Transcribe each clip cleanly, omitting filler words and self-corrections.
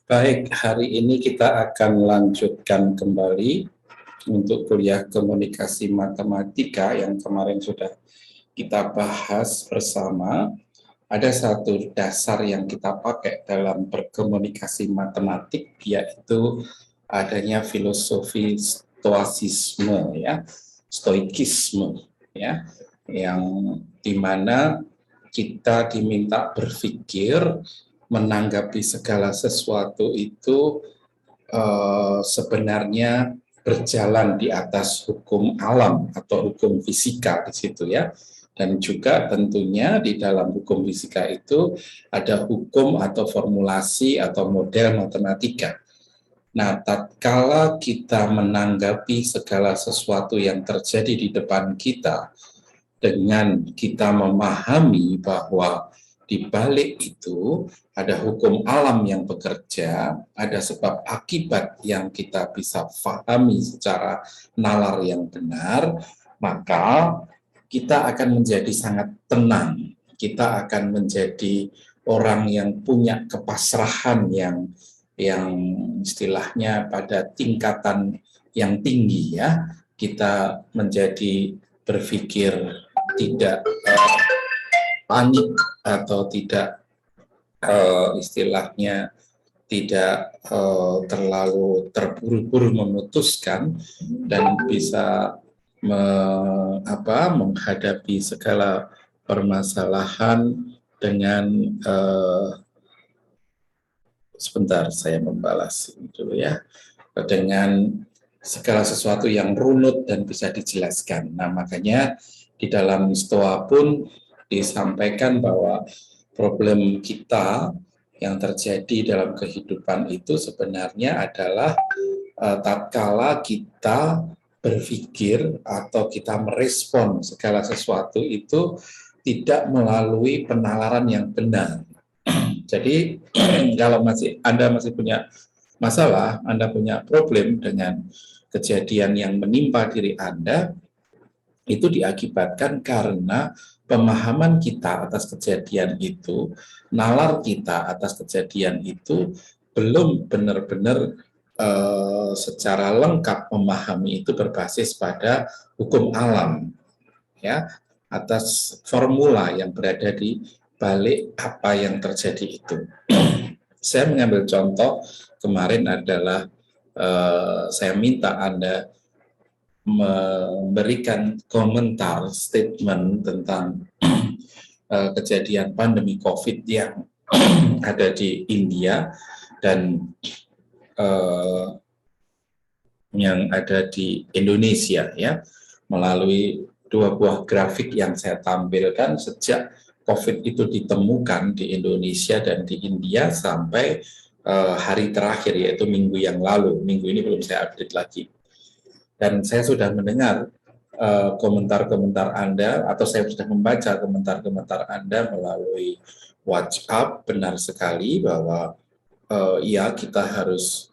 Baik, hari ini kita akan lanjutkan kembali untuk kuliah komunikasi matematika yang kemarin sudah kita bahas bersama. Ada satu dasar yang kita pakai dalam berkomunikasi matematik, yaitu adanya filosofi stoasisme, ya, stoikisme, ya, yang dimana kita diminta berpikir menanggapi segala sesuatu itu sebenarnya berjalan di atas hukum alam atau hukum fisika di situ, ya. Dan juga tentunya di dalam hukum fisika itu ada hukum atau formulasi atau model matematika. Nah, tatkala kita menanggapi segala sesuatu yang terjadi di depan kita dengan kita memahami bahwa di balik itu ada hukum alam yang bekerja, ada sebab akibat yang kita bisa pahami secara nalar yang benar, maka kita akan menjadi sangat tenang. Kita akan menjadi orang yang punya kepasrahan yang istilahnya pada tingkatan yang tinggi, ya. Kita menjadi berpikir tidak panik atau tidak istilahnya tidak terlalu terburu-buru memutuskan dan bisa menghadapi segala permasalahan dengan sebentar saya membalas dulu, ya, dengan segala sesuatu yang runut dan bisa dijelaskan. Nah, makanya di dalam Stoa pun disampaikan bahwa problem kita yang terjadi dalam kehidupan itu sebenarnya adalah tatkala kita berpikir atau kita merespon segala sesuatu itu tidak melalui penalaran yang benar. Jadi kalau Anda masih punya masalah, Anda punya problem dengan kejadian yang menimpa diri Anda, itu diakibatkan karena pemahaman kita atas kejadian itu, nalar kita atas kejadian itu belum benar-benar secara lengkap memahami itu berbasis pada hukum alam, ya, atas formula yang berada di balik apa yang terjadi itu. Saya mengambil contoh kemarin adalah saya minta Anda memberikan komentar statement tentang kejadian pandemi COVID yang ada di India dan yang ada di Indonesia, ya, melalui dua buah grafik yang saya tampilkan sejak COVID itu ditemukan di Indonesia dan di India sampai hari terakhir, yaitu minggu yang lalu. Minggu ini belum saya update lagi. Dan saya sudah mendengar komentar-komentar Anda, atau saya sudah membaca komentar-komentar Anda melalui WhatsApp. Benar sekali bahwa ya, kita harus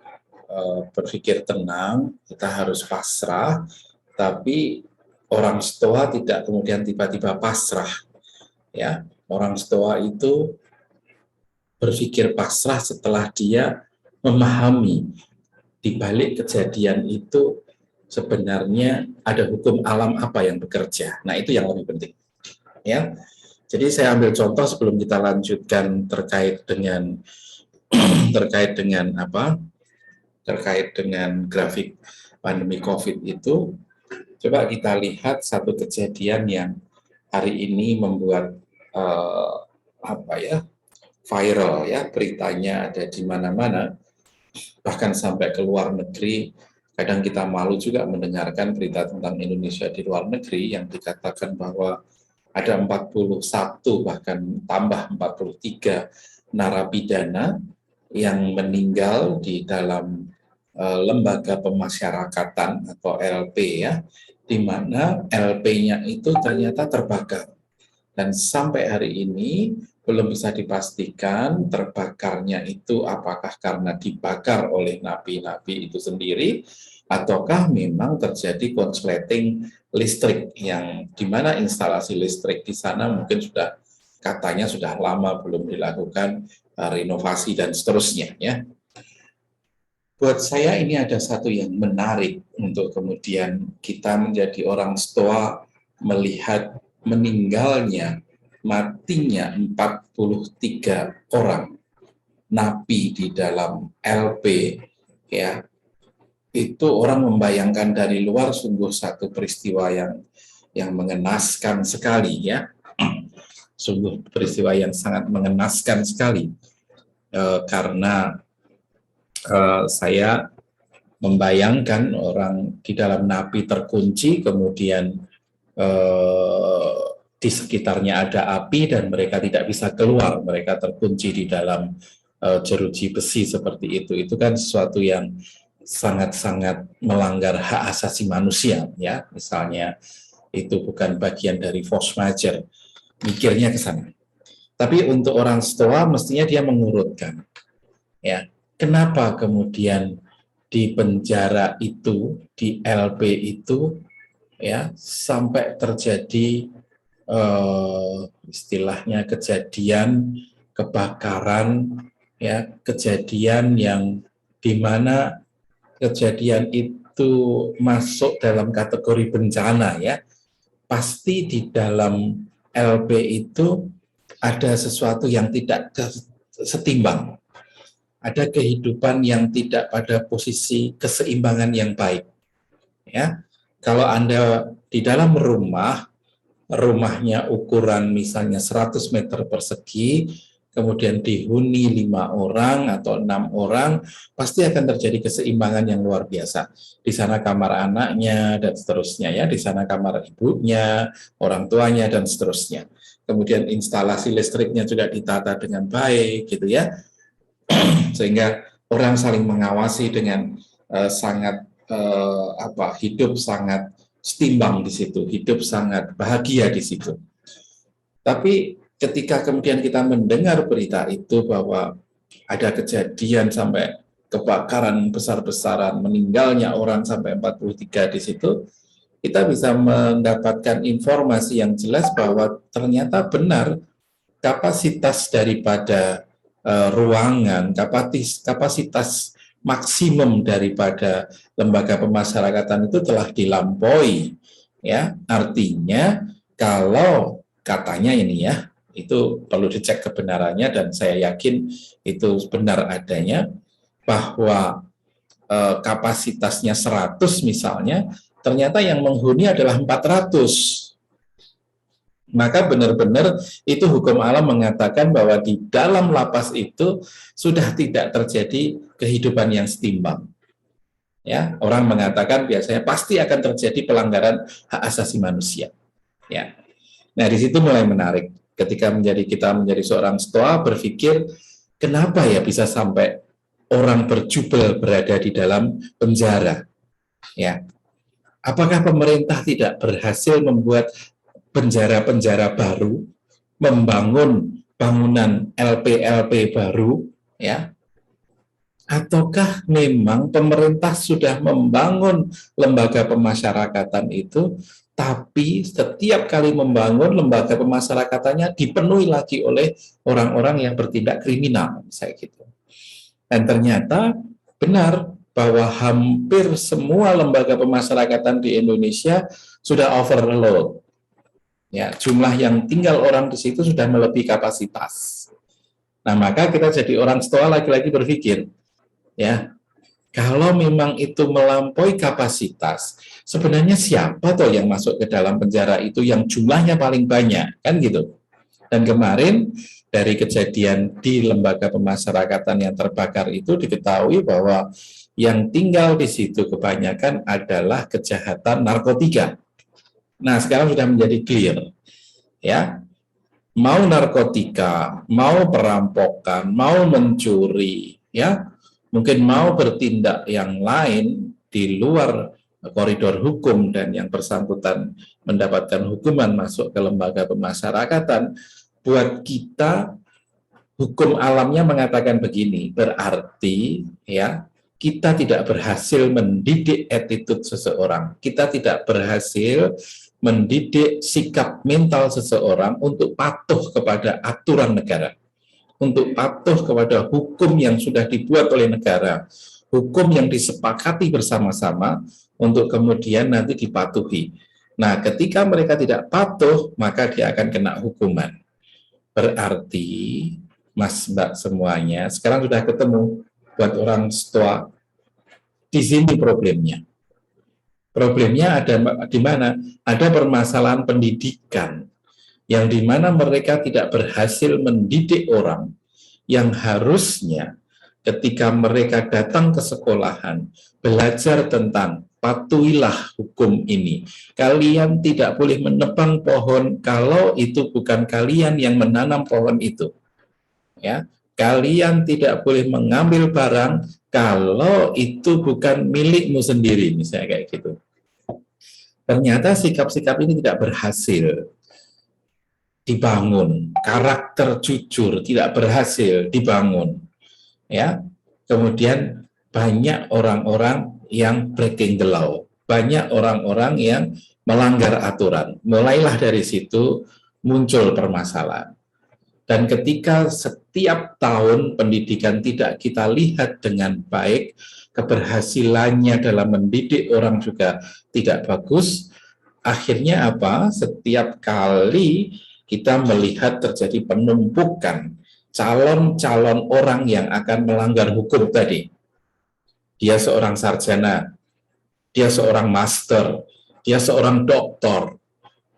berpikir tenang, kita harus pasrah, tapi orang Stoa tidak kemudian tiba-tiba pasrah, ya. Orang Stoa itu berpikir pasrah setelah dia memahami di balik kejadian itu sebenarnya ada hukum alam apa yang bekerja. Nah, itu yang lebih penting, ya. Jadi saya ambil contoh sebelum kita lanjutkan terkait dengan grafik pandemi COVID itu. Coba kita lihat satu kejadian yang hari ini membuat viral, ya, beritanya ada di mana-mana, bahkan sampai ke luar negeri. Kadang kita malu juga mendengarkan berita tentang Indonesia di luar negeri yang dikatakan bahwa ada 41 bahkan tambah 43 narapidana yang meninggal di dalam lembaga pemasyarakatan atau LP, ya, di mana LP-nya itu ternyata terbakar. Dan sampai hari ini belum bisa dipastikan terbakarnya itu apakah karena dibakar oleh napi-napi itu sendiri, ataukah memang terjadi konsleting listrik, yang dimana instalasi listrik di sana mungkin katanya sudah lama belum dilakukan renovasi dan seterusnya, ya. buat saya ini ada satu yang menarik untuk kemudian kita menjadi orang Stoa melihat meninggalnya, matinya 43 orang napi di dalam LP, ya. Itu orang membayangkan dari luar sungguh satu peristiwa yang mengenaskan sekali, ya. Sungguh peristiwa yang sangat mengenaskan sekali, karena saya membayangkan orang di dalam napi terkunci, kemudian di sekitarnya ada api dan mereka tidak bisa keluar, mereka terkunci di dalam jeruji besi seperti itu. Itu kan sesuatu yang sangat-sangat melanggar hak asasi manusia, ya. Misalnya itu bukan bagian dari force majeure, mikirnya ke sana. Tapi untuk orang Stoa mestinya dia mengurutkan, ya. Kenapa kemudian di penjara itu, di LP itu, ya, sampai terjadi istilahnya kejadian kebakaran, ya, kejadian yang di mana kejadian itu masuk dalam kategori bencana, ya. Pasti di dalam LP itu ada sesuatu yang tidak setimbang. Ada kehidupan yang tidak pada posisi keseimbangan yang baik, ya. Kalau Anda di dalam rumahnya ukuran misalnya 100 meter persegi, kemudian dihuni 5 orang atau 6 orang, pasti akan terjadi keseimbangan yang luar biasa. Di sana kamar anaknya dan seterusnya, ya. Di sana kamar ibunya, orang tuanya dan seterusnya. Kemudian instalasi listriknya juga ditata dengan baik, gitu, ya. Sehingga orang saling mengawasi dengan sangat hidup sangat setimbang di situ, hidup sangat bahagia di situ. Tapi ketika kemudian kita mendengar berita itu bahwa ada kejadian sampai kebakaran besar-besaran, meninggalnya orang sampai 43 di situ, kita bisa mendapatkan informasi yang jelas bahwa ternyata benar kapasitas daripada ruangan, kapasitas maksimum daripada lembaga pemasyarakatan itu telah dilampaui, ya. Artinya kalau katanya ini, ya, itu perlu dicek kebenarannya dan saya yakin itu benar adanya, bahwa kapasitasnya 100 misalnya, ternyata yang menghuni adalah 400. Maka benar-benar itu hukum alam mengatakan bahwa di dalam lapas itu sudah tidak terjadi kehidupan yang setimbang. Ya, orang mengatakan biasanya pasti akan terjadi pelanggaran hak asasi manusia. Ya. Nah, di situ mulai menarik. Ketika kita menjadi seorang Stoa berpikir, kenapa ya bisa sampai orang berjubel berada di dalam penjara? Ya. Apakah pemerintah tidak berhasil membuat penjara-penjara baru, membangun bangunan LP-LP baru, ya? Ataukah memang pemerintah sudah membangun lembaga pemasyarakatan itu, tapi setiap kali membangun lembaga pemasyarakatannya dipenuhi lagi oleh orang-orang yang bertindak kriminal, misalnya gitu. Dan ternyata benar bahwa hampir semua lembaga pemasyarakatan di Indonesia sudah overload. Ya, jumlah yang tinggal orang di situ sudah melebihi kapasitas. Nah, maka kita jadi orang Stoa lagi-lagi berpikir, ya, kalau memang itu melampaui kapasitas, sebenarnya siapa toh yang masuk ke dalam penjara itu yang jumlahnya paling banyak, kan gitu. Dan kemarin dari kejadian di lembaga pemasyarakatan yang terbakar itu diketahui bahwa yang tinggal di situ kebanyakan adalah kejahatan narkotika. Nah, sekarang sudah menjadi clear, ya, mau narkotika, mau perampokan, mau mencuri, ya, mungkin mau bertindak yang lain di luar koridor hukum dan yang bersangkutan mendapatkan hukuman masuk ke lembaga pemasyarakatan. Buat kita, hukum alamnya mengatakan begini, berarti, ya, kita tidak berhasil mendidik attitude seseorang, kita tidak berhasil mendidik sikap mental seseorang untuk patuh kepada aturan negara, untuk patuh kepada hukum yang sudah dibuat oleh negara, hukum yang disepakati bersama-sama untuk kemudian nanti dipatuhi. Nah, ketika mereka tidak patuh, maka dia akan kena hukuman. Berarti, Mas Mbak semuanya, sekarang sudah ketemu buat orang Stoa. Di sini problemnya. Problemnya ada di mana? Ada permasalahan pendidikan yang di mana mereka tidak berhasil mendidik orang yang harusnya ketika mereka datang ke sekolahan belajar tentang patuhilah hukum ini. Kalian tidak boleh menebang pohon kalau itu bukan kalian yang menanam pohon itu. Ya, kalian tidak boleh mengambil barang kalau itu bukan milikmu sendiri, misalnya kayak gitu. Ternyata sikap-sikap ini tidak berhasil dibangun, karakter jujur tidak berhasil dibangun, ya. Kemudian banyak orang-orang yang breaking the law, banyak orang-orang yang melanggar aturan. Mulailah dari situ muncul permasalahan. Dan ketika setiap tahun pendidikan tidak kita lihat dengan baik, keberhasilannya dalam mendidik orang juga tidak bagus, akhirnya apa? Setiap kali kita melihat terjadi penumpukan calon-calon orang yang akan melanggar hukum tadi. Dia seorang sarjana, dia seorang master, dia seorang doktor,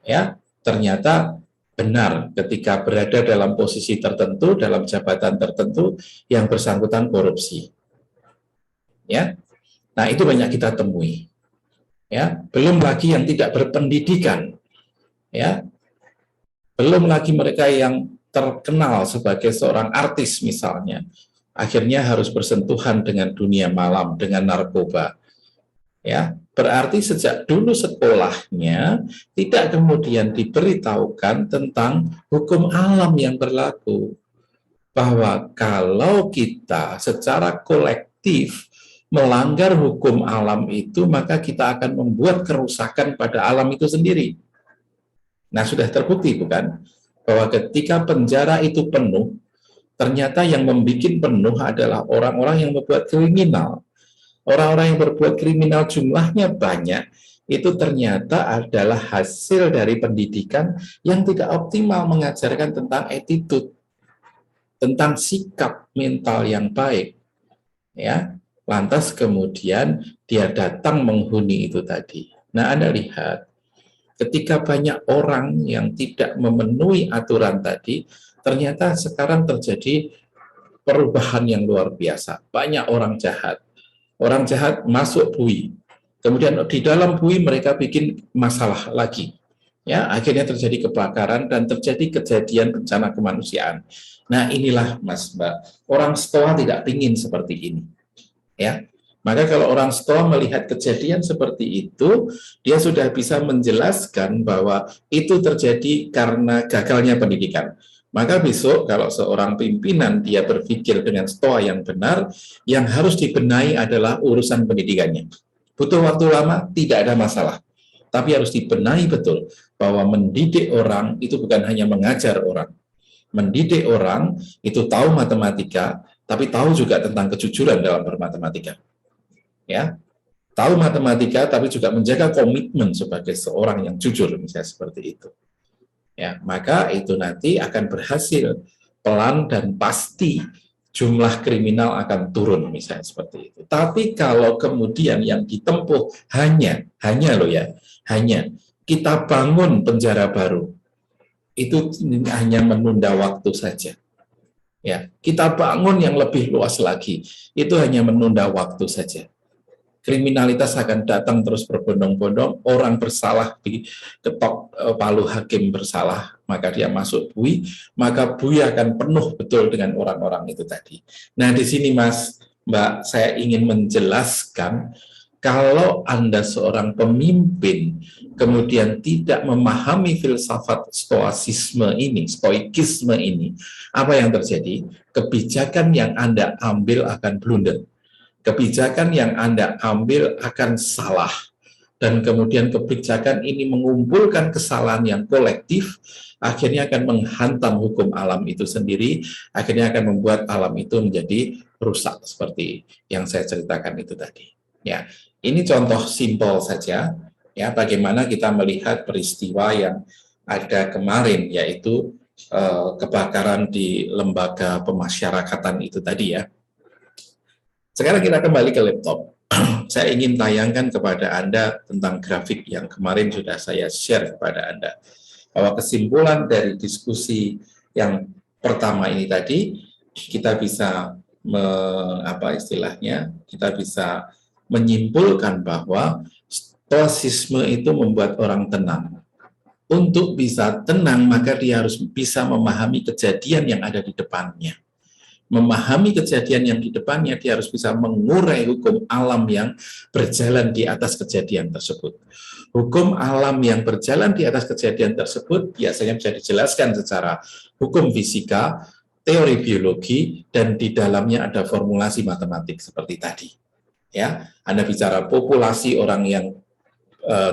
ya, ternyata benar ketika berada dalam posisi tertentu, dalam jabatan tertentu, yang bersangkutan korupsi. Ya, nah itu banyak kita temui. Ya, belum lagi yang tidak berpendidikan. Ya, belum lagi mereka yang terkenal sebagai seorang artis misalnya, akhirnya harus bersentuhan dengan dunia malam, dengan narkoba. Ya, berarti sejak dulu sekolahnya tidak kemudian diberitahukan tentang hukum alam yang berlaku. Bahwa kalau kita secara kolektif melanggar hukum alam itu, maka kita akan membuat kerusakan pada alam itu sendiri. Nah, sudah terbukti bukan? Bahwa ketika penjara itu penuh, ternyata yang membuat penuh adalah orang-orang yang membuat kriminal. Orang-orang yang berbuat kriminal jumlahnya banyak, itu ternyata adalah hasil dari pendidikan yang tidak optimal mengajarkan tentang attitude, tentang sikap mental yang baik. Ya, lantas kemudian dia datang menghuni itu tadi. Nah, Anda lihat, ketika banyak orang yang tidak memenuhi aturan tadi, ternyata sekarang terjadi perubahan yang luar biasa. Banyak orang jahat. Orang jahat masuk bui. Kemudian di dalam bui mereka bikin masalah lagi. Ya, akhirnya terjadi kebakaran dan terjadi kejadian bencana kemanusiaan. Nah, inilah Mas Mbak, orang Stoa tidak ingin seperti ini. Ya. Maka kalau orang Stoa melihat kejadian seperti itu, dia sudah bisa menjelaskan bahwa itu terjadi karena gagalnya pendidikan. Maka besok kalau seorang pimpinan dia berpikir dengan Stoa yang benar, yang harus dibenahi adalah urusan pendidikannya. Butuh waktu lama, tidak ada masalah. Tapi harus dibenahi betul bahwa mendidik orang itu bukan hanya mengajar orang. Mendidik orang itu tahu matematika, tapi tahu juga tentang kejujuran dalam bermatematika. Ya, tahu matematika, tapi juga menjaga komitmen sebagai seorang yang jujur, misalnya seperti itu. Ya, maka itu nanti akan berhasil pelan dan pasti jumlah kriminal akan turun, misalnya seperti itu. Tapi kalau kemudian yang ditempuh hanya loh ya, hanya kita bangun penjara baru, itu hanya menunda waktu saja. Ya, kita bangun yang lebih luas lagi, itu hanya menunda waktu saja. Kriminalitas akan datang terus berbondong-bondong, orang bersalah diketok palu hakim bersalah, maka dia masuk bui, maka bui akan penuh betul dengan orang-orang itu tadi. Nah, di sini Mas, Mbak, saya ingin menjelaskan kalau Anda seorang pemimpin kemudian tidak memahami filsafat stoasisme ini, stoikisme ini, apa yang terjadi? Kebijakan yang Anda ambil akan blunder. Kebijakan yang Anda ambil akan salah, dan kemudian kebijakan ini mengumpulkan kesalahan yang kolektif, akhirnya akan menghantam hukum alam itu sendiri, akhirnya akan membuat alam itu menjadi rusak seperti yang saya ceritakan itu tadi. Ya, ini contoh simpel saja ya bagaimana kita melihat peristiwa yang ada kemarin, yaitu kebakaran di lembaga pemasyarakatan itu tadi ya. Sekarang kita kembali ke laptop. Saya ingin tayangkan kepada Anda tentang grafik yang kemarin sudah saya share kepada Anda. Bahwa kesimpulan dari diskusi yang pertama ini tadi, kita bisa kita bisa menyimpulkan bahwa stoasisme itu membuat orang tenang. Untuk bisa tenang, maka dia harus bisa memahami kejadian yang ada di depannya. Memahami kejadian yang di depannya, dia harus bisa mengurai hukum alam yang berjalan di atas kejadian tersebut. Hukum alam yang berjalan di atas kejadian tersebut biasanya bisa dijelaskan secara hukum fisika, teori biologi, dan di dalamnya ada formulasi matematik seperti tadi. Ya, Anda bicara populasi orang yang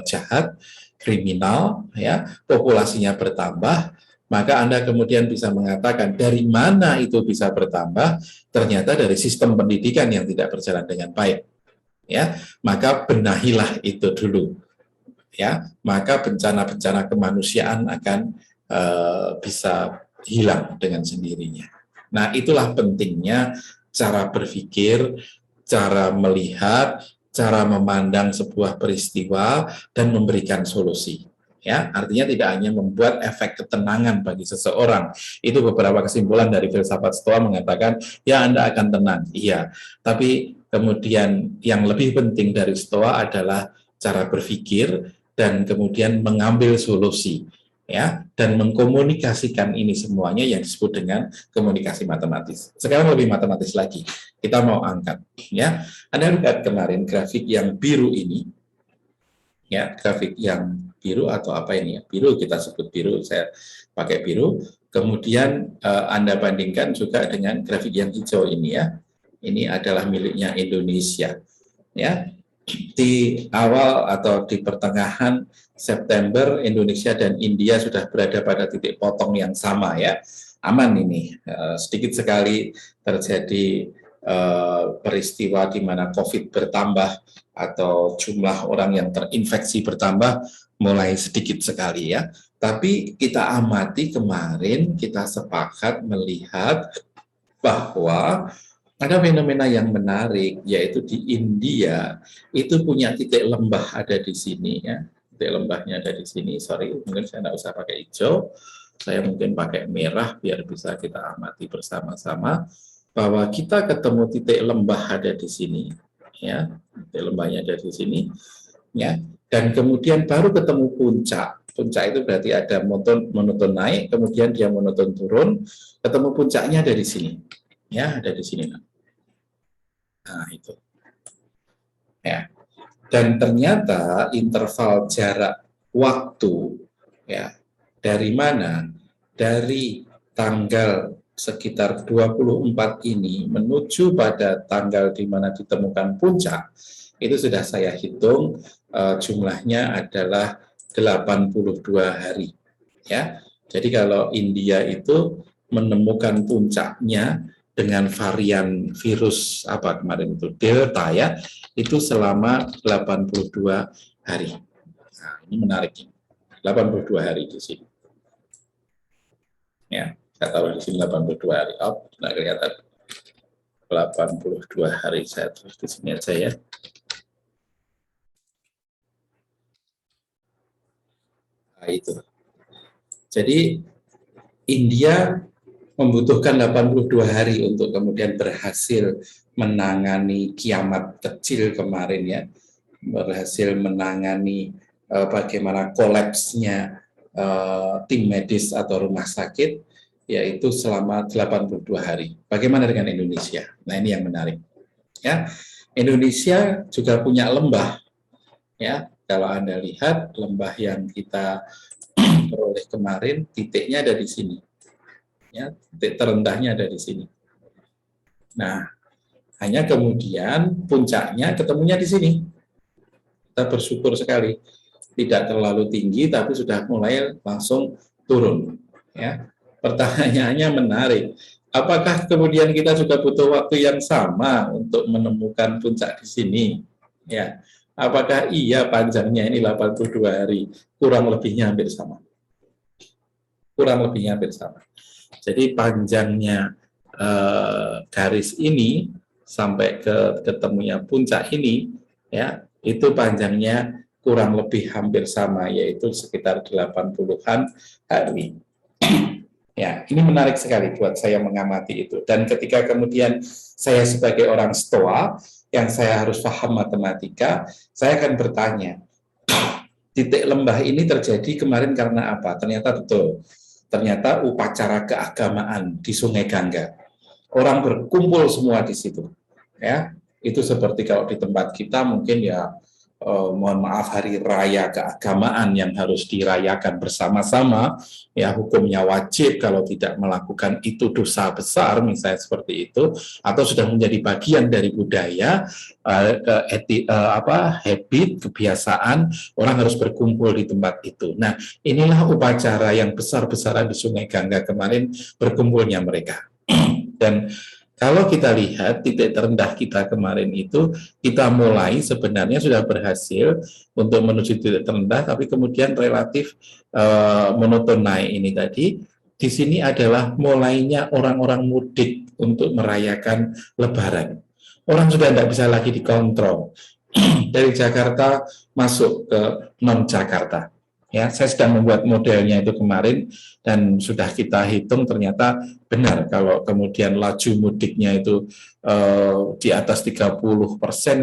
jahat, kriminal, ya, populasinya bertambah, maka Anda kemudian bisa mengatakan dari mana itu bisa bertambah, ternyata dari sistem pendidikan yang tidak berjalan dengan baik. Ya, maka benahilah itu dulu. Ya, maka bencana-bencana kemanusiaan akan bisa hilang dengan sendirinya. Nah, itulah pentingnya cara berpikir, cara melihat, cara memandang sebuah peristiwa dan memberikan solusi. Ya, artinya tidak hanya membuat efek ketenangan bagi seseorang. Itu beberapa kesimpulan dari filsafat Stoa mengatakan, ya Anda akan tenang. Iya, tapi kemudian yang lebih penting dari Stoa adalah cara berpikir dan kemudian mengambil solusi, ya, dan mengkomunikasikan ini semuanya yang disebut dengan komunikasi matematis. Sekarang lebih matematis lagi, kita mau angkat, ya. Anda lihat kemarin grafik yang biru ini, ya, grafik yang biru atau apa ini ya, biru kita sebut biru, saya pakai biru. Kemudian Anda bandingkan juga dengan grafik yang hijau ini ya, ini adalah miliknya Indonesia, ya. Di awal atau di pertengahan September, Indonesia dan India sudah berada pada titik potong yang sama ya, aman ini. Sedikit sekali terjadi peristiwa di mana COVID bertambah atau jumlah orang yang terinfeksi bertambah mulai sedikit sekali ya. Tapi kita amati kemarin, kita sepakat melihat bahwa ada fenomena yang menarik, yaitu di India itu punya titik lembah ada di sini ya. Titik lembahnya ada di sini. Sorry, mungkin saya tidak usah pakai hijau. Saya mungkin pakai merah biar bisa kita amati bersama-sama bahwa kita ketemu titik lembah ada di sini ya. Titik lembahnya ada di sini ya. Dan kemudian baru ketemu puncak. Puncak itu berarti ada monoton naik, kemudian dia monoton turun, ketemu puncaknya ada di sini. Ya, ada di sini. Nah, itu. Ya. Dan ternyata interval jarak waktu ya dari mana? Dari tanggal sekitar 24 ini menuju pada tanggal di mana ditemukan puncak, itu sudah saya hitung jumlahnya adalah 82 hari. Ya. Jadi kalau India itu menemukan puncaknya dengan varian virus apa kemarin itu Delta ya, itu selama 82 hari. Nah, ini menarik ini. 82 hari di sini. Ya, saya taruh di sini 82 hari. Oh, tidak kelihatan. 82 hari saya tulis di sini aja ya. Nah, itu. Jadi India membutuhkan 82 hari untuk kemudian berhasil menangani kiamat kecil kemarin ya, berhasil menangani bagaimana kolapsnya tim medis atau rumah sakit, yaitu selama 82 hari. Bagaimana dengan Indonesia? Nah, ini yang menarik. Ya, Indonesia juga punya lembah. Ya, kalau Anda lihat lembah yang kita peroleh kemarin, titiknya ada di sini. Ya, titik terendahnya ada di sini. Nah, hanya kemudian puncaknya ketemunya di sini. Kita bersyukur sekali, tidak terlalu tinggi, tapi sudah mulai langsung turun. Ya, pertanyaannya menarik. Apakah kemudian kita juga butuh waktu yang sama untuk menemukan puncak di sini? Ya, apakah iya panjangnya ini 82 hari? Kurang lebihnya hampir sama. Kurang lebihnya hampir sama. Jadi panjangnya garis ini sampai ke ketemunya puncak ini, ya, itu panjangnya kurang lebih hampir sama, yaitu sekitar 80-an hari. Ya, ini menarik sekali buat saya mengamati itu. Dan ketika kemudian saya sebagai orang Stoa, yang saya harus paham matematika, saya akan bertanya, titik lembah ini terjadi kemarin karena apa? Ternyata betul. Ternyata upacara keagamaan di Sungai Gangga. Orang berkumpul semua di situ. Ya, itu seperti kalau di tempat kita mungkin ya mohon maaf hari raya keagamaan yang harus dirayakan bersama-sama, ya hukumnya wajib, kalau tidak melakukan itu dosa besar, misalnya seperti itu, atau sudah menjadi bagian dari budaya, habit, kebiasaan, orang harus berkumpul di tempat itu. Nah, inilah upacara yang besar-besaran di Sungai Gangga kemarin berkumpulnya mereka. Dan kalau kita lihat titik terendah kita kemarin itu, kita mulai sebenarnya sudah berhasil untuk menuju titik terendah, tapi kemudian relatif monoton naik ini tadi. Di sini adalah mulainya orang-orang mudik untuk merayakan Lebaran. Orang sudah tidak bisa lagi dikontrol. Dari Jakarta masuk ke non-Jakarta. Ya, saya sedang membuat modelnya itu kemarin dan sudah kita hitung ternyata benar kalau kemudian laju mudiknya itu di atas 30%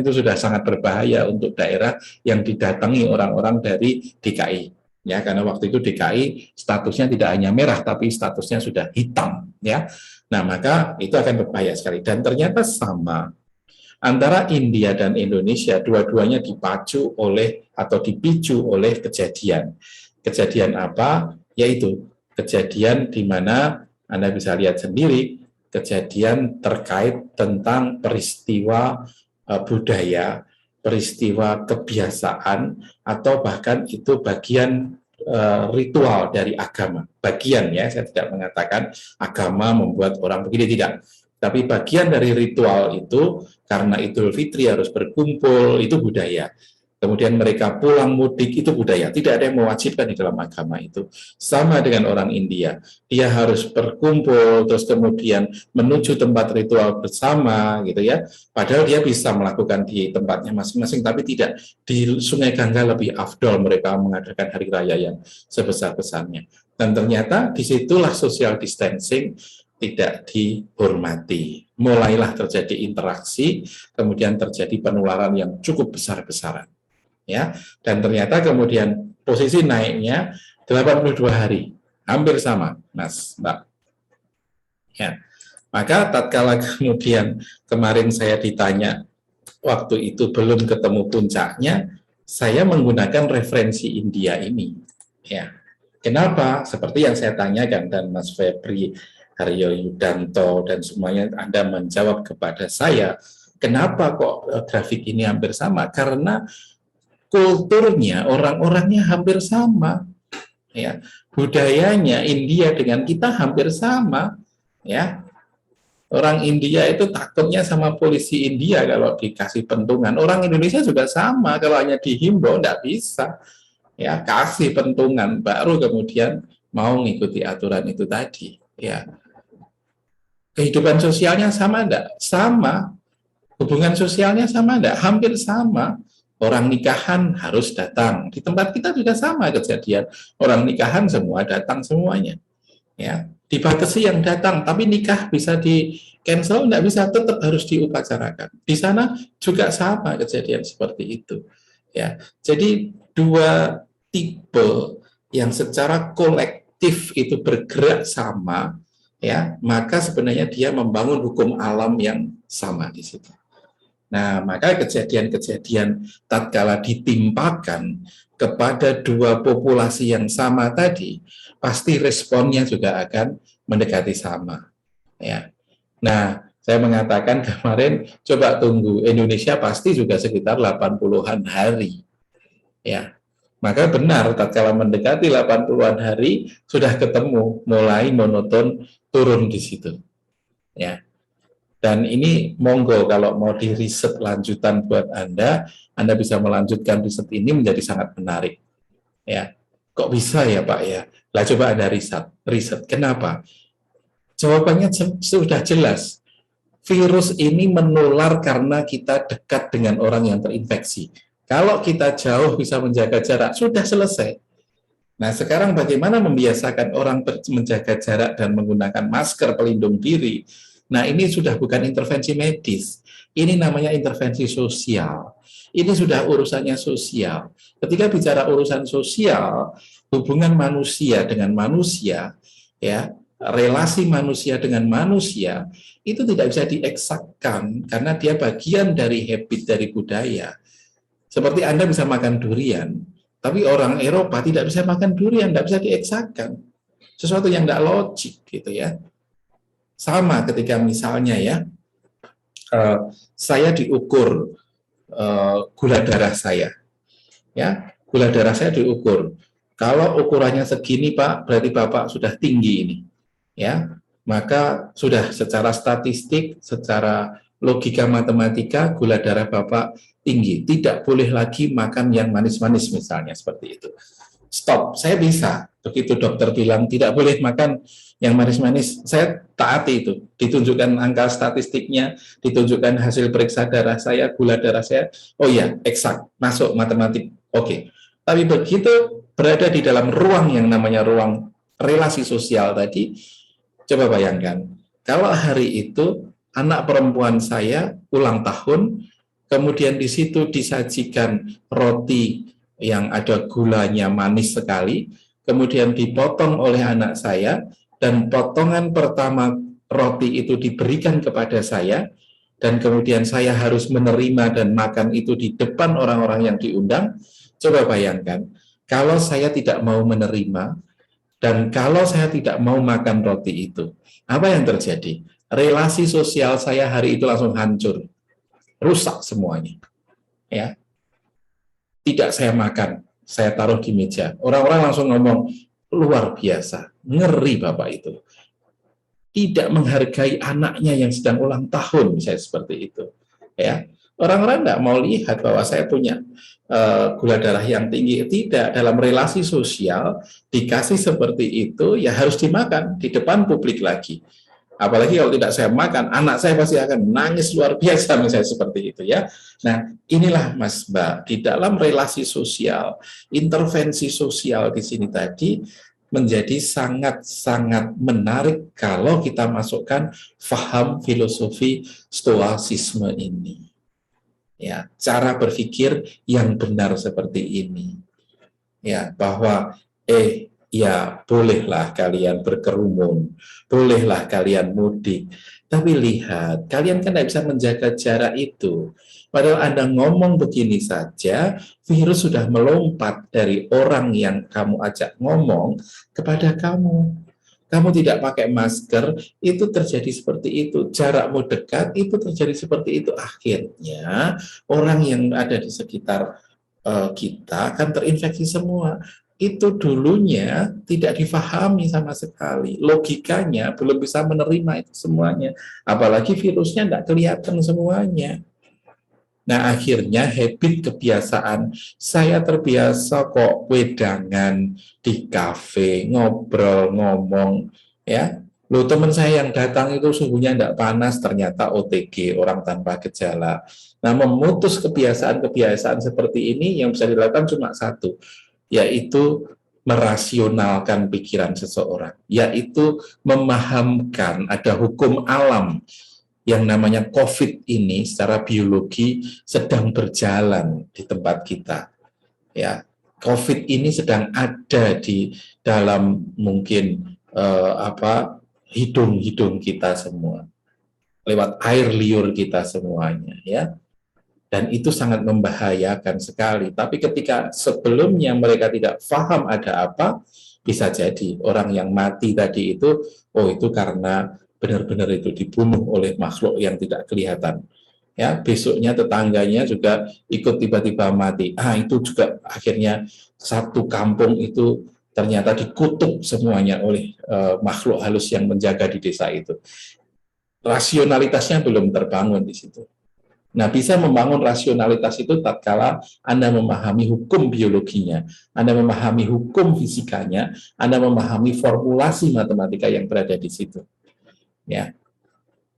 itu sudah sangat berbahaya untuk daerah yang didatangi orang-orang dari DKI. Ya, karena waktu itu DKI statusnya tidak hanya merah tapi statusnya sudah hitam, ya. Nah, maka itu akan berbahaya sekali dan ternyata sama antara India dan Indonesia, dua-duanya dipacu oleh atau dipicu oleh kejadian. Kejadian apa? Yaitu kejadian di mana Anda bisa lihat sendiri, kejadian terkait tentang peristiwa budaya, peristiwa kebiasaan, atau bahkan itu bagian ritual dari agama. Bagian, ya, saya tidak mengatakan agama membuat orang begini, tidak. Tapi bagian dari ritual itu, karena Idul Fitri harus berkumpul, itu budaya. Kemudian mereka pulang mudik, itu budaya. Tidak ada yang mewajibkan di dalam agama itu. Sama dengan orang India. Dia harus berkumpul, terus kemudian menuju tempat ritual bersama, gitu ya. Padahal dia bisa melakukan di tempatnya masing-masing, tapi tidak. Di Sungai Gangga lebih afdol mereka mengadakan hari raya yang sebesar-besarnya. Dan ternyata disitulah social distancing tidak dihormati. Mulailah terjadi interaksi, kemudian terjadi penularan yang cukup besar-besaran. Ya, dan ternyata kemudian posisi naiknya 82 hari, hampir sama, Mas, Mbak. Ya, maka tatkala kemudian kemarin saya ditanya, waktu itu belum ketemu puncaknya, saya menggunakan referensi India ini. Ya, kenapa? Seperti yang saya tanyakan dan Mas Febri Haryo Yudanto dan semuanya Anda menjawab kepada saya, kenapa kok grafik ini hampir sama? Karena kulturnya, orang-orangnya hampir sama, ya, budayanya India dengan kita hampir sama, ya. Orang India itu takutnya sama polisi India kalau dikasih pentungan. Orang Indonesia juga sama, kalau hanya dihimbau tidak bisa, ya, kasih pentungan baru kemudian mau mengikuti aturan itu tadi, ya. Kehidupan sosialnya sama enggak? Sama. Hubungan sosialnya sama enggak? Hampir sama. Orang nikahan harus datang. Di tempat kita juga sama kejadian. Orang nikahan semua datang semuanya. Ya, dibatasi yang datang, tapi nikah bisa di cancel, enggak bisa, tetap harus diupacarakan. Di sana juga sama kejadian seperti itu. Ya, jadi dua tipe yang secara kolektif itu bergerak sama, ya, maka sebenarnya dia membangun hukum alam yang sama di situ. Nah, maka kejadian-kejadian tatkala ditimpakan kepada dua populasi yang sama tadi, pasti responnya juga akan mendekati sama. Ya. Nah, saya mengatakan kemarin, coba tunggu, Indonesia pasti juga sekitar 80-an hari. Ya. Maka benar, tatkala mendekati 80-an hari, sudah ketemu, mulai monoton turun di situ. ya. Dan ini monggo kalau mau di riset lanjutan buat Anda bisa melanjutkan riset ini menjadi sangat menarik. Ya, kok bisa ya Pak ya? Lah coba Anda riset. Kenapa? Jawabannya sudah jelas. Virus ini menular karena kita dekat dengan orang yang terinfeksi. Kalau kita jauh bisa menjaga jarak, sudah selesai. Nah, sekarang bagaimana membiasakan orang menjaga jarak dan menggunakan masker pelindung diri? Nah, ini sudah bukan intervensi medis. Ini namanya intervensi sosial. Ini sudah urusannya sosial. Ketika bicara urusan sosial, hubungan manusia dengan manusia, ya, relasi manusia dengan manusia, itu tidak bisa dieksakkan karena dia bagian dari habit, dari budaya. Seperti Anda bisa makan durian, tapi orang Eropa tidak bisa makan durian, tidak bisa dieksakkan. Sesuatu yang tidak logik gitu ya. Sama ketika misalnya ya, saya diukur gula darah saya, ya, gula darah saya diukur. Kalau ukurannya segini Pak, berarti Bapak sudah tinggi ini, ya. Maka sudah secara statistik, secara logika matematika, gula darah Bapak tinggi. Tidak boleh lagi makan yang manis-manis misalnya seperti itu. Stop, saya bisa. Begitu dokter bilang tidak boleh makan yang manis-manis, saya taati itu. Ditunjukkan angka statistiknya, ditunjukkan hasil periksa darah saya, gula darah saya, oh iya, eksak, masuk matematik, oke. Tapi begitu berada di dalam ruang yang namanya ruang relasi sosial tadi, coba bayangkan, kalau hari itu anak perempuan saya ulang tahun, kemudian di situ disajikan roti yang ada gulanya manis sekali, kemudian dipotong oleh anak saya, dan potongan pertama roti itu diberikan kepada saya, dan kemudian saya harus menerima dan makan itu di depan orang-orang yang diundang. Coba bayangkan, kalau saya tidak mau menerima, dan kalau saya tidak mau makan roti itu, apa yang terjadi? Relasi sosial saya hari itu langsung hancur, rusak semuanya. Ya, tidak saya makan, saya taruh di meja. Orang-orang langsung ngomong, luar biasa, ngeri Bapak itu. Tidak menghargai anaknya yang sedang ulang tahun, misalnya seperti itu. Ya, orang-orang tidak mau lihat bahwa saya punya gula darah yang tinggi. Tidak, dalam relasi sosial dikasih seperti itu, ya harus dimakan di depan publik lagi. Apalagi kalau tidak saya makan, anak saya pasti akan nangis luar biasa misalnya seperti itu ya. Nah, inilah Mas Mbak, di dalam relasi sosial, intervensi sosial di sini tadi menjadi sangat-sangat menarik kalau kita masukkan faham filosofi stoasisme ini. Ya, cara berpikir yang benar seperti ini. Ya, bahwa ya, bolehlah kalian berkerumun, bolehlah kalian mudik, tapi lihat, kalian kan tidak bisa menjaga jarak itu. Padahal Anda ngomong begini saja, virus sudah melompat dari orang yang kamu ajak ngomong kepada kamu. Kamu tidak pakai masker, itu terjadi seperti itu. Jarakmu dekat, itu terjadi seperti itu. Akhirnya, orang yang ada di sekitar kita akan terinfeksi semua. Itu dulunya tidak difahami sama sekali. Logikanya belum bisa menerima itu semuanya. Apalagi virusnya tidak kelihatan semuanya. Nah, akhirnya habit kebiasaan. Saya terbiasa kok wedangan di kafe, ngobrol, ngomong. Ya, loh, teman saya yang datang itu suhunya tidak panas, ternyata OTG, orang tanpa gejala. Nah, memutus kebiasaan-kebiasaan seperti ini yang bisa dilakukan cuma satu, yaitu merasionalkan pikiran seseorang, yaitu memahamkan ada hukum alam yang namanya COVID ini secara biologi sedang berjalan di tempat kita. Ya, COVID ini sedang ada di dalam mungkin hidung-hidung kita semua, lewat air liur kita semuanya, ya. Dan itu sangat membahayakan sekali. Tapi ketika sebelumnya mereka tidak paham ada apa, bisa jadi orang yang mati tadi itu, oh itu karena benar-benar itu dibunuh oleh makhluk yang tidak kelihatan. Ya, besoknya tetangganya juga ikut tiba-tiba mati. Itu juga akhirnya satu kampung itu ternyata dikutuk semuanya oleh makhluk halus yang menjaga di desa itu. rasionalitasnya belum terbangun di situ. Nah, bisa membangun rasionalitas itu tatkala Anda memahami hukum biologinya, Anda memahami hukum fisikanya, Anda memahami formulasi matematika yang berada di situ. Ya.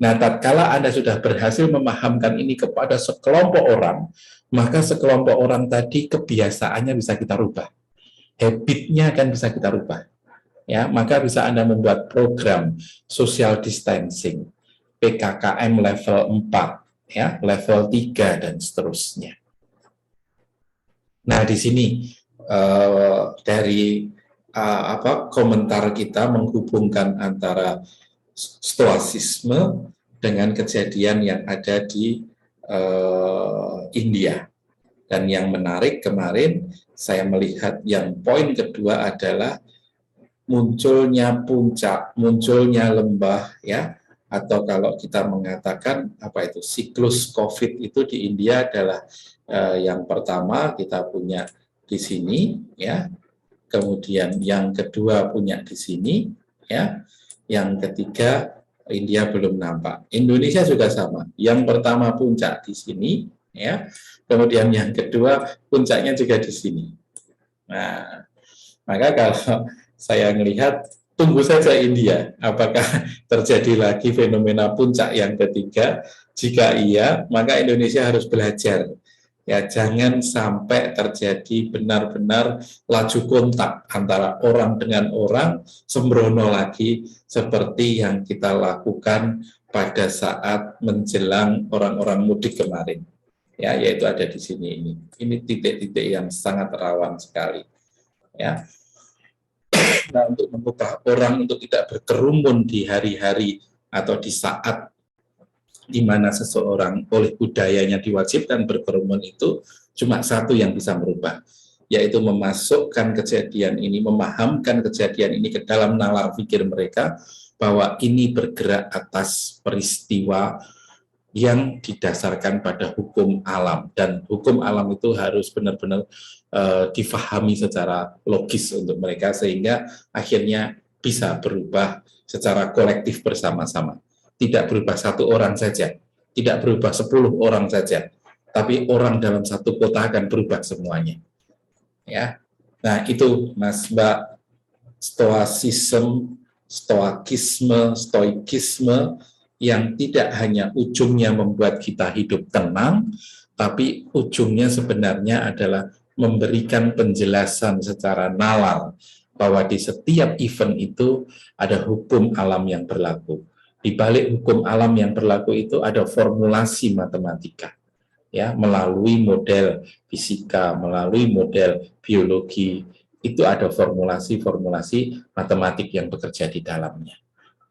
Nah, tatkala Anda sudah berhasil memahamkan ini kepada sekelompok orang, maka sekelompok orang tadi kebiasaannya bisa kita rubah. Habitnya kan bisa kita rubah. Ya, maka bisa Anda membuat program social distancing, PKKM level 4, ya, level 3 dan seterusnya. Nah, di sini dari komentar kita menghubungkan antara stoasisme dengan kejadian yang ada di India. Dan yang menarik kemarin saya melihat yang poin kedua adalah munculnya puncak, munculnya lembah, ya, atau kalau kita mengatakan apa itu siklus COVID itu di India adalah yang pertama kita punya di sini, ya, kemudian yang kedua punya di sini, ya, yang ketiga India belum nampak. Indonesia juga sama. Yang pertama puncak di sini, ya, kemudian yang kedua puncaknya juga di sini. Nah, maka kalau saya melihat tunggu saja India, apakah terjadi lagi fenomena puncak yang ketiga? Jika iya, maka Indonesia harus belajar. Ya, jangan sampai terjadi benar-benar laju kontak antara orang dengan orang, sembrono lagi seperti yang kita lakukan pada saat menjelang orang-orang mudik kemarin. Ya, yaitu ada di sini ini. Ini titik-titik yang sangat rawan sekali. Ya. Nah, untuk mengubah orang untuk tidak berkerumun di hari-hari atau di saat di mana seseorang oleh budayanya diwajibkan berkerumun itu cuma satu yang bisa merubah, yaitu memasukkan kejadian ini, memahamkan kejadian ini ke dalam nalar pikir mereka bahwa ini bergerak atas peristiwa yang didasarkan pada hukum alam, dan hukum alam itu harus benar-benar difahami secara logis untuk mereka sehingga akhirnya bisa berubah secara kolektif bersama-sama. Tidak berubah satu orang saja, tidak berubah 10 orang saja, tapi orang dalam satu kota akan berubah semuanya. Ya, nah itu Mas Mbak, stoikisme yang tidak hanya ujungnya membuat kita hidup tenang, tapi ujungnya sebenarnya adalah memberikan penjelasan secara nalar bahwa di setiap event itu ada hukum alam yang berlaku. Di balik hukum alam yang berlaku itu ada formulasi matematika, ya, melalui model fisika, melalui model biologi, itu ada formulasi-formulasi matematik yang bekerja di dalamnya.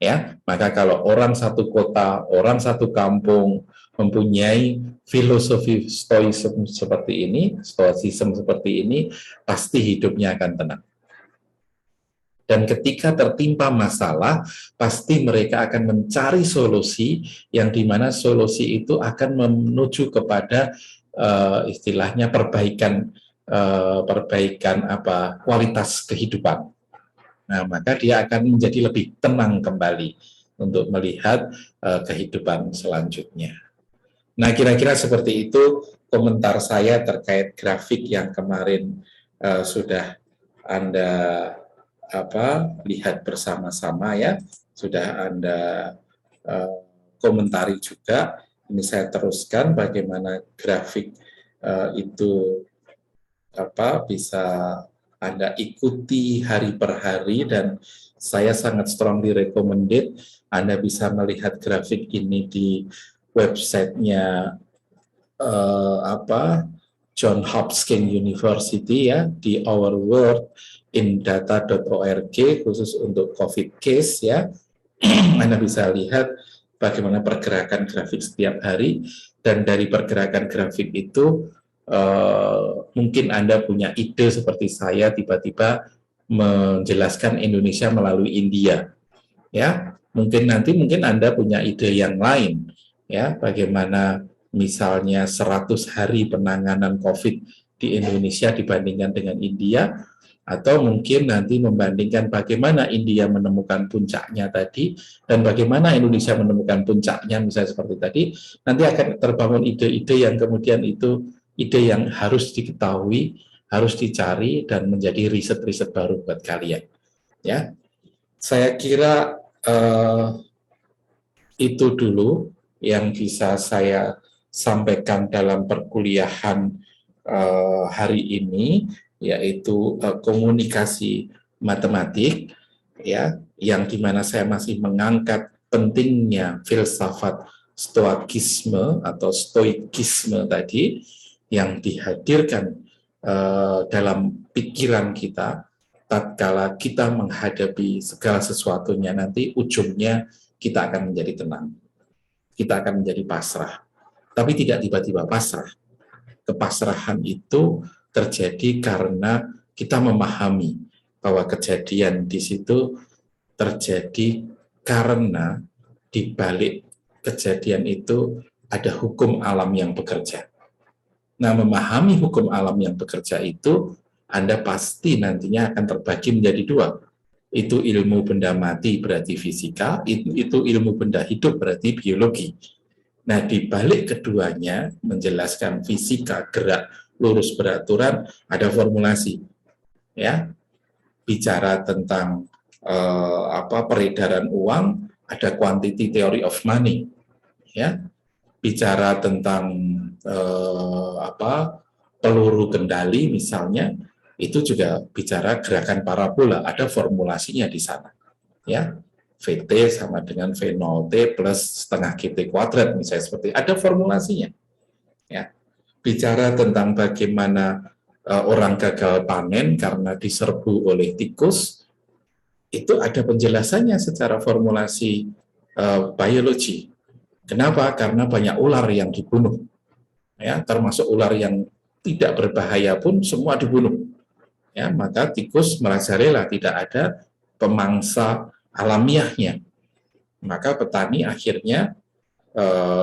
Ya, maka kalau orang satu kota, orang satu kampung mempunyai filosofi stoicism seperti ini, stoicism seperti ini, pasti hidupnya akan tenang. Dan ketika tertimpa masalah, pasti mereka akan mencari solusi yang dimana solusi itu akan menuju kepada istilahnya perbaikan kualitas kehidupan. Nah, maka dia akan menjadi lebih tenang kembali untuk melihat kehidupan selanjutnya. Nah, kira-kira seperti itu komentar saya terkait grafik yang kemarin sudah Anda lihat bersama-sama, ya, sudah Anda komentari juga. Ini saya teruskan bagaimana grafik itu bisa Anda ikuti hari per hari, dan saya sangat strongly recommended Anda bisa melihat grafik ini di websitenya John Hopkins University, ya, di ourworldindata.org khusus untuk COVID case, ya. Anda bisa lihat bagaimana pergerakan grafik setiap hari, dan dari pergerakan grafik itu mungkin Anda punya ide seperti saya tiba-tiba menjelaskan Indonesia melalui India, ya. Mungkin Anda punya ide yang lain, ya, bagaimana misalnya 100 hari penanganan COVID di Indonesia dibandingkan dengan India, Atau mungkin nanti membandingkan bagaimana India menemukan puncaknya tadi dan bagaimana Indonesia menemukan puncaknya, misalnya seperti tadi, nanti akan terbangun ide-ide yang kemudian itu ide yang harus diketahui, harus dicari dan menjadi riset-riset baru buat kalian. Ya, saya kira itu dulu yang bisa saya sampaikan dalam perkuliahan hari ini, yaitu komunikasi matematik, ya, yang dimana saya masih mengangkat pentingnya filsafat stoikisme atau stoikisme tadi yang dihadirkan dalam pikiran kita tatkala kita menghadapi segala sesuatunya, nanti ujungnya kita akan menjadi tenang, kita akan menjadi pasrah, tapi tidak tiba-tiba pasrah. Kepasrahan itu terjadi karena kita memahami bahwa kejadian di situ terjadi karena di balik kejadian itu ada hukum alam yang bekerja. Nah, memahami hukum alam yang bekerja itu, Anda pasti nantinya akan terbagi menjadi dua. Itu ilmu benda mati berarti fisika, itu ilmu benda hidup berarti biologi. Nah, di balik keduanya menjelaskan fisika, gerak, lurus beraturan, ada formulasi. Ya, bicara tentang peredaran uang, ada quantity theory of money. Ya, bicara tentang peluru kendali misalnya, itu juga bicara gerakan parabola, ada formulasinya di sana. Ya. VT sama dengan V0T plus setengah GT kuadrat, misalnya seperti ada formulasinya. Ya. Bicara tentang bagaimana orang gagal panen karena diserbu oleh tikus, itu ada penjelasannya secara formulasi biologi. Kenapa? Karena banyak ular yang dibunuh. Ya, termasuk ular yang tidak berbahaya pun semua dibunuh. Ya, maka tikus merasa rela, tidak ada pemangsa alamiahnya, maka petani akhirnya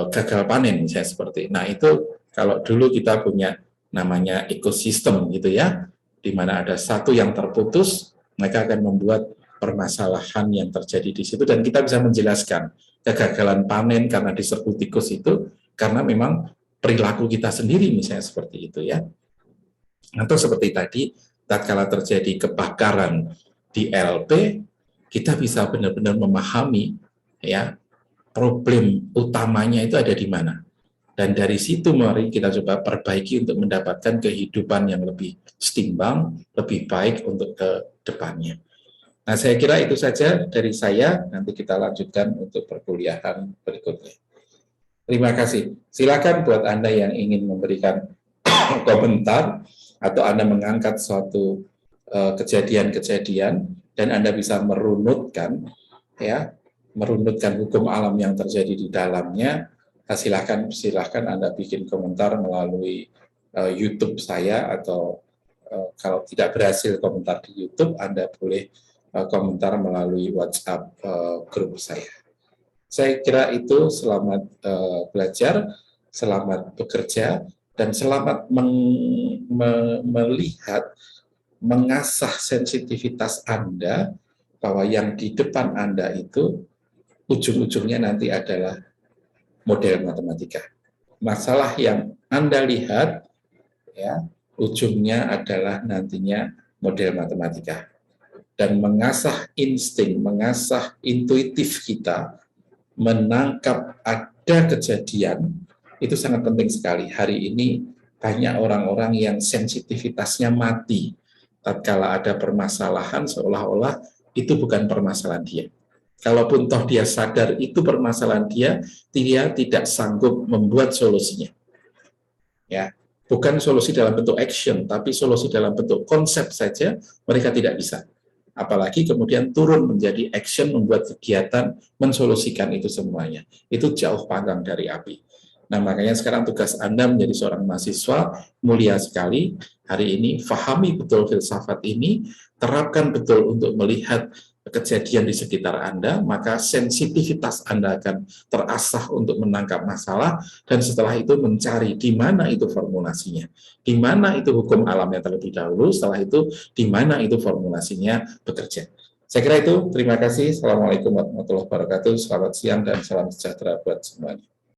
gagal panen, misalnya seperti. Nah, itu kalau dulu kita punya namanya ekosistem gitu ya, di mana ada satu yang terputus, maka akan membuat permasalahan yang terjadi di situ, dan kita bisa menjelaskan kegagalan panen karena diserbu tikus itu karena memang perilaku kita sendiri, misalnya seperti itu ya. Atau seperti tadi, tatkala terjadi kebakaran di LP, kita bisa benar-benar memahami ya problem utamanya itu ada di mana, dan dari situ mari kita coba perbaiki untuk mendapatkan kehidupan yang lebih setimbang, lebih baik untuk ke depannya. Nah, saya kira itu saja dari saya. Nanti kita lanjutkan untuk perkuliahan berikutnya. Terima kasih. Silakan buat Anda yang ingin memberikan komentar atau Anda mengangkat suatu kejadian-kejadian dan Anda bisa merunutkan hukum alam yang terjadi di dalamnya. Silakan Anda bikin komentar melalui YouTube saya, atau kalau tidak berhasil komentar di YouTube, Anda boleh komentar melalui WhatsApp grup saya. Saya kira itu. Selamat belajar, selamat bekerja, dan selamat melihat, mengasah sensitivitas Anda bahwa yang di depan Anda itu ujung-ujungnya nanti adalah model matematika. Masalah yang Anda lihat ya, ujungnya adalah nantinya model matematika. Dan mengasah insting, mengasah intuitif kita, menangkap ada kejadian, itu sangat penting sekali. Hari ini banyak orang-orang yang sensitivitasnya mati. Tatkala ada permasalahan, seolah-olah itu bukan permasalahan dia. Kalaupun toh dia sadar itu permasalahan dia tidak sanggup membuat solusinya. Ya, bukan solusi dalam bentuk action, tapi solusi dalam bentuk konsep saja mereka tidak bisa. Apalagi kemudian turun menjadi action, membuat kegiatan, mensolusikan itu semuanya. Itu jauh panggang dari api. Nah, makanya sekarang tugas Anda menjadi seorang mahasiswa mulia sekali. Hari ini, fahami betul filsafat ini, terapkan betul untuk melihat kejadian di sekitar Anda, maka sensitivitas Anda akan terasah untuk menangkap masalah, dan setelah itu mencari di mana itu formulasinya, di mana itu hukum alamnya terlebih dahulu, setelah itu di mana itu formulasinya bekerja. Saya kira itu, terima kasih. Assalamualaikum warahmatullahi wabarakatuh, selamat siang dan salam sejahtera buat semuanya.